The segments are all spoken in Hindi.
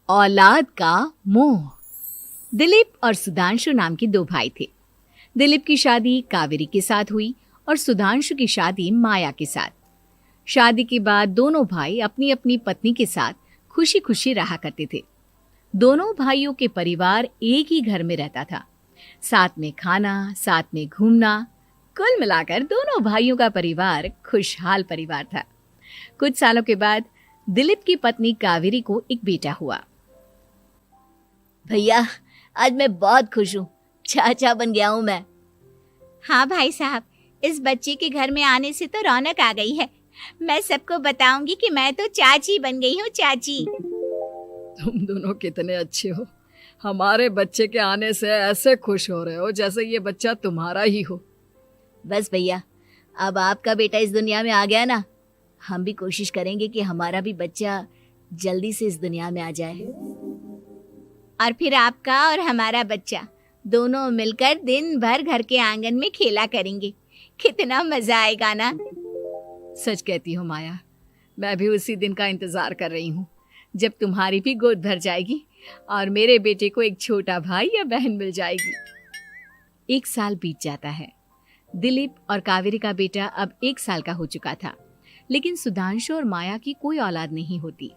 औलाद का मोह। दिलीप और सुधांशु नाम के दो भाई थे। दिलीप की शादी कावेरी के साथ हुई और सुधांशु की शादी माया के साथ। शादी के बाद दोनों भाई अपनी अपनी पत्नी के साथ खुशी खुशी रहा करते थे। दोनों भाइयों के परिवार एक ही घर में रहता था। साथ में खाना, साथ में घूमना, कुल मिलाकर दोनों भाइयों का परिवार खुशहाल परिवार था। कुछ सालों के बाद दिलीप की पत्नी कावेरी को एक बेटा हुआ। भैया, आज मैं बहुत खुश हूँ। चाचा बन गया हूँ मैं। हाँ भाई साहब, इस बच्चे के घर में आने से तो रौनक आ गई है। मैं सबको बताऊंगी कि मैं तो चाची बन गई हूँ, चाची। तुम दोनों कितने अच्छे हो। हमारे बच्चे के आने से ऐसे खुश हो रहे हो जैसे ये बच्चा तुम्हारा ही हो। बस भैया, अब आपका बेटा इस दुनिया में आ गया ना, हम भी कोशिश करेंगे कि हमारा भी बच्चा जल्दी से इस दुनिया में आ जाए। और फिर आपका और हमारा बच्चा दोनों मिलकर दिन भर घर के आंगन में खेला करेंगे। कितना मजा आएगा ना। सच कहती हूँ माया, मैं भी उसी दिन का इंतजार कर रही हूँ जब तुम्हारी भी गोद भर जाएगी और मेरे बेटे को एक छोटा भाई या बहन मिल जाएगी। 1 साल बीत जाता है। दिलीप और कावेरी का बेटा अब 1 साल का हो चुका था, लेकिन सुधांशु और माया की कोई औलाद नहीं होती।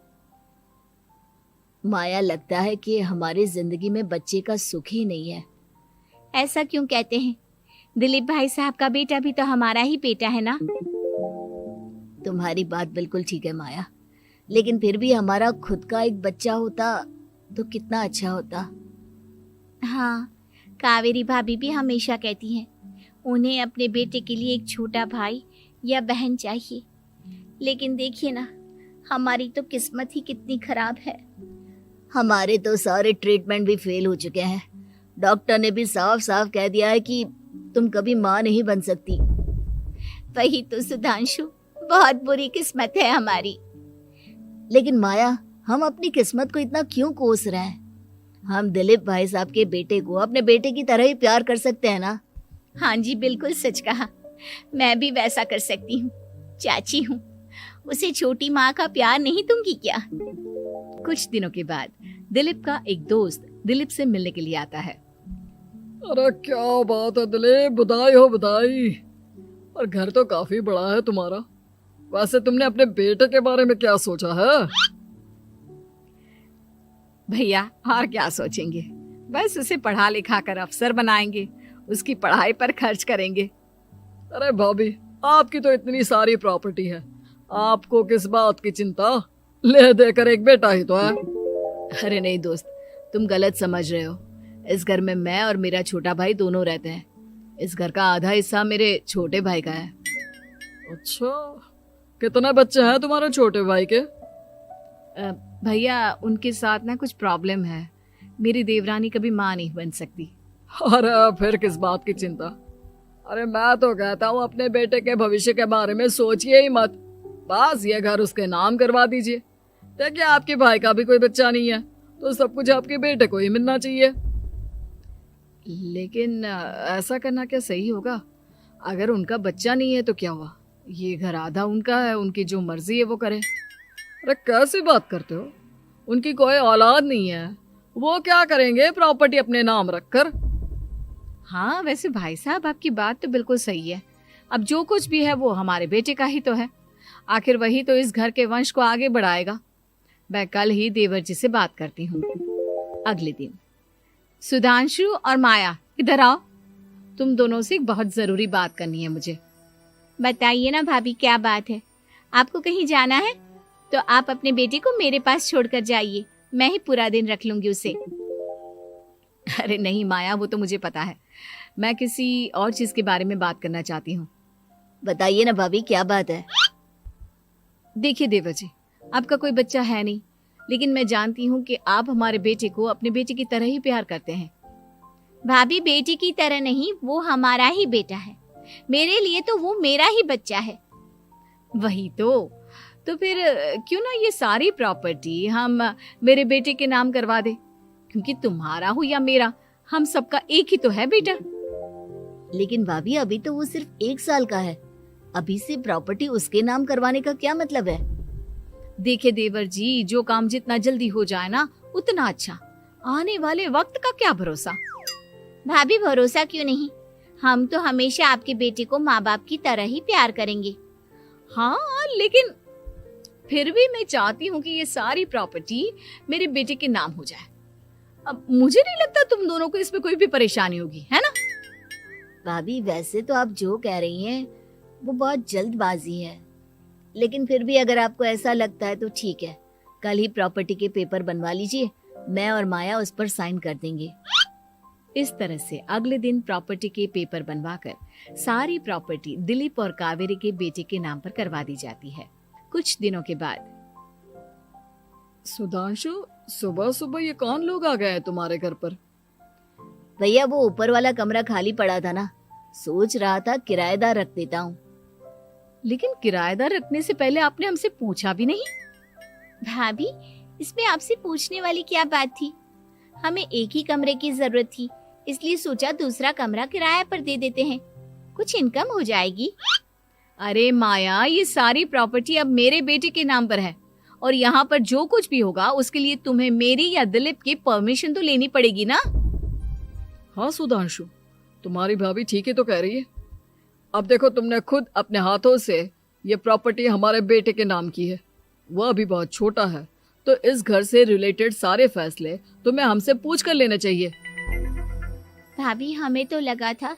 माया, लगता है कि हमारी जिंदगी में बच्चे का सुख ही नहीं है। ऐसा क्यों कहते हैं? दिलीप भाई साहब का बेटा भी तो हमारा ही बेटा है ना। तुम्हारी बात बिल्कुल ठीक है माया, लेकिन फिर भी हमारा खुद का एक बच्चा होता तो कितना अच्छा होता। हाँ, कावेरी भाभी भी हमेशा कहती हैं उन्हें अपने बेटे के लिए एक छोटा भाई या बहन चाहिए। लेकिन देखिए ना, हमारी तो किस्मत ही कितनी खराब है। हमारे तो सारे ट्रीटमेंट भी फेल हो चुके हैं। डॉक्टर ने भी साफ साफ कह दिया है कि तुम कभी माँ नहीं बन सकती। वही तो सुधांशु, बहुत बुरी किस्मत है हमारी। लेकिन माया, हम अपनी किस्मत को इतना क्यों कोस रहे हैं? हम दिलीप भाई साहब के बेटे को अपने बेटे की तरह ही प्यार कर सकते हैं ना। हाँ जी, बिल्कुल सच कहा। मैं भी वैसा कर सकती हूँ। चाची हूँ, उसे छोटी माँ का प्यार नहीं दूंगी क्या? कुछ दिनों के बाद दिलीप का एक दोस्त दिलीप से मिलने के लिए आता है। अरे क्या बात है दिलीप, बधाई हो बधाई। और घर तो काफी बड़ा है तुम्हारा। वैसे तुमने अपने बेटे के बारे में क्या सोचा है? भैया, और क्या सोचेंगे, बस उसे पढ़ा लिखा कर अफसर बनाएंगे, उसकी पढ़ाई पर खर्च करेंगे। अरे भाभी, आपकी तो इतनी सारी प्रॉपर्टी है, आपको किस बात की चिंता? ले देकर एक बेटा ही तो है। अरे नहीं दोस्त, तुम गलत समझ रहे हो। इस घर में मैं और मेरा छोटा भाई दोनों रहते हैं। इस घर का आधा हिस्सा मेरे छोटे भाई का है। अच्छा, कितने बच्चे हैं तुम्हारे छोटे भाई के? भैया, उनके साथ ना कुछ प्रॉब्लम है। मेरी देवरानी कभी माँ नहीं बन सकती। अरे फिर किस बात की चिंता? अरे मैं तो कहता हूँ अपने बेटे के भविष्य के बारे में सोचिए ही मत। बस ये घर उसके नाम करवा दीजिए। देखिए, आपके भाई का भी कोई बच्चा नहीं है तो सब कुछ आपके बेटे को ही मिलना चाहिए। लेकिन ऐसा करना क्या सही होगा? अगर उनका बच्चा नहीं है तो क्या हुआ? ये घर आधा उनका है, उनकी जो मर्जी है वो करे। अरे कैसी बात करते हो? उनकी कोई औलाद नहीं है, वो क्या करेंगे प्रॉपर्टी अपने नाम रखकर? हाँ, वैसे भाई साहब, आपकी बात तो बिल्कुल सही है। अब जो कुछ भी है वो हमारे बेटे का ही तो है। आखिर वही तो इस घर के वंश को आगे बढ़ाएगा। मैं कल ही देवर जी से बात करती हूँ। अगले दिन सुधांशु और माया, इधर आओ। तुम दोनों से एक बहुत जरूरी बात करनी है मुझे। बताइए ना भाभी, क्या बात है? आपको कहीं जाना है तो आप अपने बेटे को मेरे पास छोड़कर जाइए। मैं ही पूरा दिन रख लूंगी उसे। अरे नहीं माया, वो तो मुझे पता है। मैं किसी और चीज के बारे में बात करना चाहती हूँ। बताइए ना भाभी, क्या बात है? देखिए देवर जी, आपका कोई बच्चा है नहीं, लेकिन मैं जानती हूँ कि आप हमारे बेटे को अपने बेटे की तरह ही प्यार करते हैं। भाभी, बेटी की तरह नहीं, वो हमारा ही बेटा है। मेरे लिए तो वो मेरा ही बच्चा है। वही तो फिर क्यों ना ये सारी प्रॉपर्टी हम मेरे बेटे के नाम करवा दे, क्योंकि तुम्हारा हो या मेरा, हम सबका एक ही तो है बेटा। लेकिन भाभी, अभी तो वो सिर्फ 1 साल का है। अभी से प्रॉपर्टी उसके नाम करवाने का क्या मतलब है? देखिए देवर जी, जो काम जितना जल्दी हो जाए ना, उतना अच्छा। आने वाले वक्त का क्या भरोसा। भाभी भरोसा क्यों नहीं, हम तो हमेशा आपके बेटे को माँ बाप की तरह ही प्यार करेंगे। हाँ, लेकिन फिर भी मैं चाहती हूँ कि ये सारी प्रॉपर्टी मेरे बेटे के नाम हो जाए। अब मुझे नहीं लगता तुम दोनों को इसमें कोई भी परेशानी होगी, है ना? भाभी वैसे तो आप जो कह रही हैं वो बहुत जल्दबाजी है, लेकिन फिर भी अगर आपको ऐसा लगता है तो ठीक है, कल ही प्रॉपर्टी के पेपर बनवा लीजिए, मैं और माया उस पर साइन कर देंगे। इस तरह से अगले दिन प्रॉपर्टी के पेपर बनवाकर सारी प्रॉपर्टी दिलीप और कावेरी के बेटे के नाम पर करवा दी जाती है। कुछ दिनों के बाद सुधांशु, सुबह सुबह ये कौन लोग आ गए हैं तुम्हारे घर पर? भैया वो ऊपर वाला कमरा खाली पड़ा था ना, सोच रहा था किराएदार रख देता हूँ। लेकिन किराएदार रखने से पहले आपने हमसे पूछा भी नहीं। भाभी इसमें आपसे पूछने वाली क्या बात थी, हमें एक ही कमरे की जरूरत थी, इसलिए सोचा दूसरा कमरा किराए पर दे देते हैं, कुछ इनकम हो जाएगी। अरे माया, ये सारी प्रॉपर्टी अब मेरे बेटे के नाम पर है और यहाँ पर जो कुछ भी होगा उसके लिए तुम्हें मेरी या दिलीप की परमिशन तो लेनी पड़ेगी ना। हाँ सुधांशु, तुम्हारी भाभी ठीक ही तो कह रही है। अब देखो, तुमने खुद अपने हाथों से ये प्रॉपर्टी हमारे बेटे के नाम की है, वह अभी बहुत छोटा है, तो इस घर से रिलेटेड सारे फैसले तुम्हें हमसे पूछ कर लेने चाहिए। भाभी हमें तो लगा था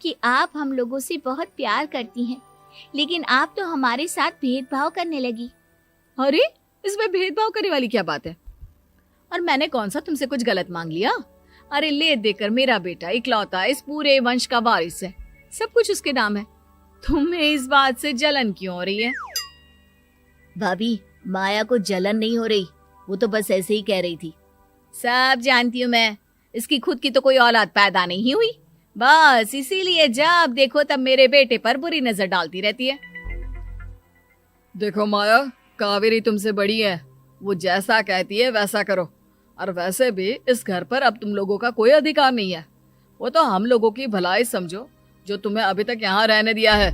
कि आप हम लोगों से बहुत प्यार करती हैं, लेकिन आप तो हमारे साथ भेदभाव करने लगी। अरे, इसमें भेदभाव करने वाली क्या बात है? और मैंने कौन सा तुमसे कुछ गलत मांग लिया? अरे ले देकर मेरा बेटा इकलौता इस पूरे वंश का वारिस है, सब कुछ उसके नाम है। तुम्हें इस बात से जलन क्यों हो रही है? भाभी माया को जलन नहीं हो रही, वो तो बस ऐसे ही कह रही थी। सब जानती हूँ मैं, इसकी खुद की तो कोई औलाद पैदा नहीं हुई, बस इसीलिए जब देखो तब मेरे बेटे पर बुरी नजर डालती रहती है। देखो माया, कावेरी तुमसे बड़ी है, वो जैसा कहती है वैसा करो। और वैसे भी इस घर पर अब तुम लोगों का कोई अधिकार नहीं है, वो तो हम लोगों की भलाई समझो जो तुम्हें अभी तक यहाँ रहने दिया है।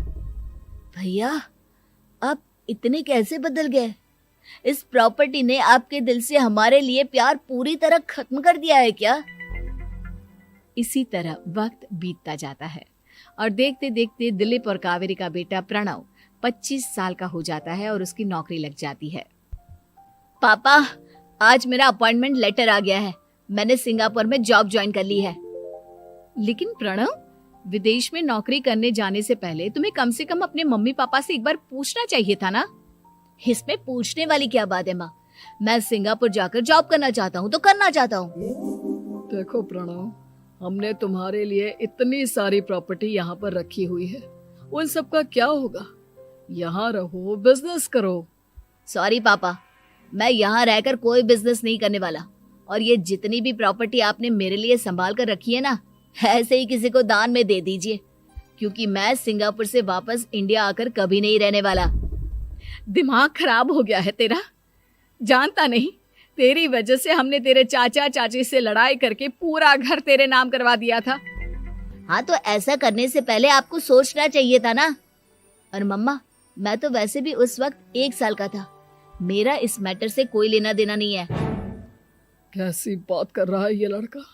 भैया आप इतने कैसे बदल गए? इस प्रॉपर्टी ने आपके दिल से हमारे लिए प्यार पूरी तरह खत्म कर दिया है क्या? इसी तरह वक्त बीतता जाता है और देखते देखते दिलीप और कावेरी का बेटा प्रणव 25 साल का हो जाता है और उसकी नौकरी लग जाती है। पापा आज मेरा अपॉइंटमेंट लेटर आ गया है, मैंने सिंगापुर में जॉब ज्वाइन कर ली है। लेकिन प्रणव, विदेश में नौकरी करने जाने से पहले तुम्हें कम से कम अपने मम्मी पापा से एक बार पूछना चाहिए था ना। इसमें पूछने वाली क्या बात है माँ, मैं सिंगापुर जाकर जॉब करना चाहता हूँ तो करना चाहता हूँ। देखो प्रणव, हमने तुम्हारे लिए इतनी सारी प्रॉपर्टी यहाँ पर रखी हुई है, उन सब का क्या होगा? यहाँ रहो, बिजनेस करो। सॉरी पापा, मैं यहाँ रहकर कोई बिजनेस नहीं करने वाला, और ये जितनी भी प्रॉपर्टी आपने मेरे लिए संभाल कर रखी है ना, ऐसे ही किसी को दान में दे दीजिए, क्योंकि मैं सिंगापुर से वापस इंडिया आकर कभी नहीं रहने वाला। दिमाग खराब हो गया है तेरा, जानता नहीं तेरी वजह से हमने तेरे चाचा चाची से लड़ाई करके पूरा घर तेरे नाम करवा दिया था। हाँ तो ऐसा करने से पहले आपको सोचना चाहिए था ना। और मम्मा, मैं तो वैसे भी उस वक्त 1 साल का था, मेरा इस मैटर से कोई लेना देना नहीं है। कैसी बात कर रहा है ये लड़का?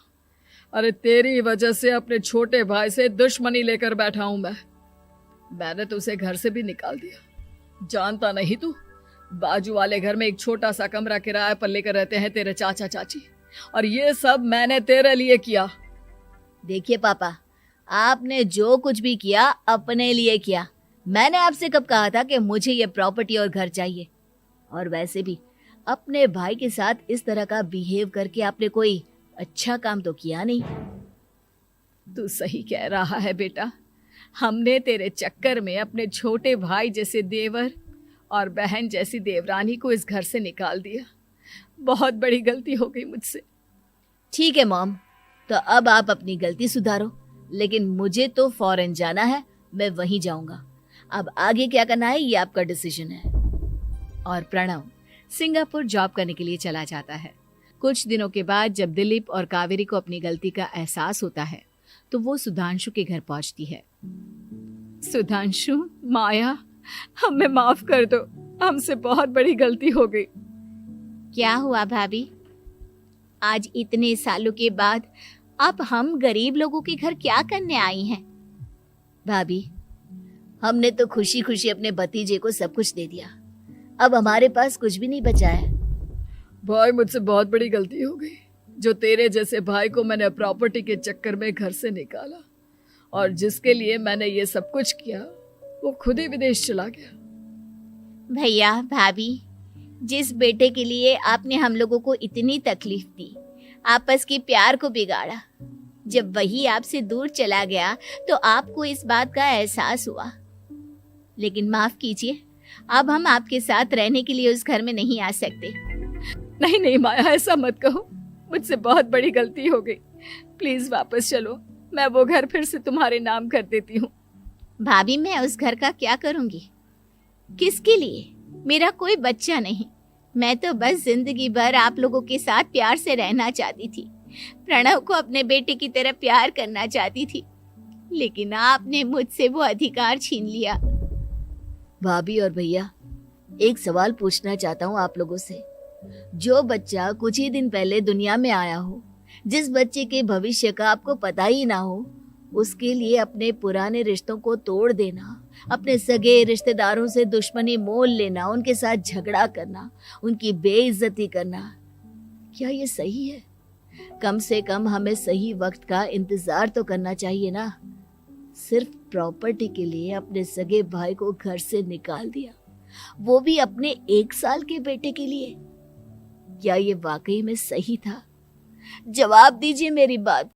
अरे तेरी वजह से अपने छोटे भाई से दुश्मनी लेकर बैठा हूं मैंने तो उसे घर से भी निकाल दिया। जानता नहीं तू, बाजू वाले घर में एक छोटा सा कमरा किराए पर लेकर रहते हैं तेरे चाचा चाची, और ये सब मैंने तेरे लिए किया। देखिए पापा, आपने जो कुछ भी किया अपने लिए किया। मैंने आपसे कब कहा था कि मुझे ये प्रॉपर्टी और घर चाहिए? और वैसे भी अपने भाई के साथ इस तरह का बिहेव करके आपने कोई अच्छा काम तो किया नहीं। तू सही कह रहा है बेटा, हमने तेरे चक्कर में अपने छोटे भाई जैसे देवर और बहन जैसी देवरानी को इस घर से निकाल दिया। बहुत बड़ी गलती हो गई मुझसे। ठीक है मॉम, तो अब आप अपनी गलती सुधारो, लेकिन मुझे तो फॉरेन जाना है, मैं वहीं जाऊंगा। अब आगे क्या करना है ये आपका डिसीजन है। और प्रणव सिंगापुर जॉब करने के लिए चला जाता है। कुछ दिनों के बाद जब दिलीप और कावेरी को अपनी गलती का एहसास होता है तो वो सुधांशु के घर पहुंचती है। सुधांशु, माया, हमें माफ कर दो, हमसे बहुत बड़ी गलती हो गई। क्या हुआ भाभी? आज इतने सालों के बाद अब हम गरीब लोगों के घर क्या करने आई हैं? भाभी, हमने तो खुशी खुशी अपने भतीजे को सब कुछ दे दिया, अब हमारे पास कुछ भी नहीं बचा है। भाई मुझसे बहुत बड़ी गलती हो गई, जो तेरे जैसे भाई को मैंने प्रॉपर्टी के चक्कर में घर से निकाला, और जिसके लिए मैंने ये सब कुछ किया वो खुद ही विदेश चला गया। भैया भाभी, जिस बेटे के लिए आपने हम लोगों को इतनी तकलीफ दी, आपस के प्यार को बिगाड़ा, जब वही आपसे दूर चला गया तो आपको इस बात का एहसास हुआ। लेकिन माफ कीजिए, अब हम आपके साथ रहने के लिए उस घर में नहीं आ सकते। नहीं नहीं माया, ऐसा मत कहो, मुझसे बहुत बड़ी गलती हो गई, प्लीज वापस चलो, मैं वो घर फिर से तुम्हारे नाम कर देती हूँ। भाभी, मैं उस घर का क्या करूंगी? किसके लिए? मेरा कोई बच्चा नहीं, मैं तो बस जिंदगी भर आप लोगों के साथ प्यार से रहना चाहती थी, प्रणव को अपने बेटे की तरह प्यार करना चाहती थी, लेकिन आपने मुझसे वो अधिकार छीन लिया। भाभी और भैया, एक सवाल पूछना चाहता हूँ आप लोगों से। जो बच्चा कुछ ही दिन पहले दुनिया में आया हो, जिस बच्चे के भविष्य का आपको पता ही ना हो, उसके लिए अपने पुराने रिश्तों को तोड़ देना, अपने सगे रिश्तेदारों से दुश्मनी मोल लेना, उनके साथ झगड़ा करना, उनकी बेइज्जती करना, क्या ये सही है? कम से कम हमें सही वक्त का इंतजार तो करना चाहिए ना। सिर्फ प्रॉपर्टी के लिए अपने सगे भाई को घर से निकाल दिया, वो भी अपने 1 साल के बेटे के लिए। क्या ये वाकई में सही था? जवाब दीजिए मेरी बात।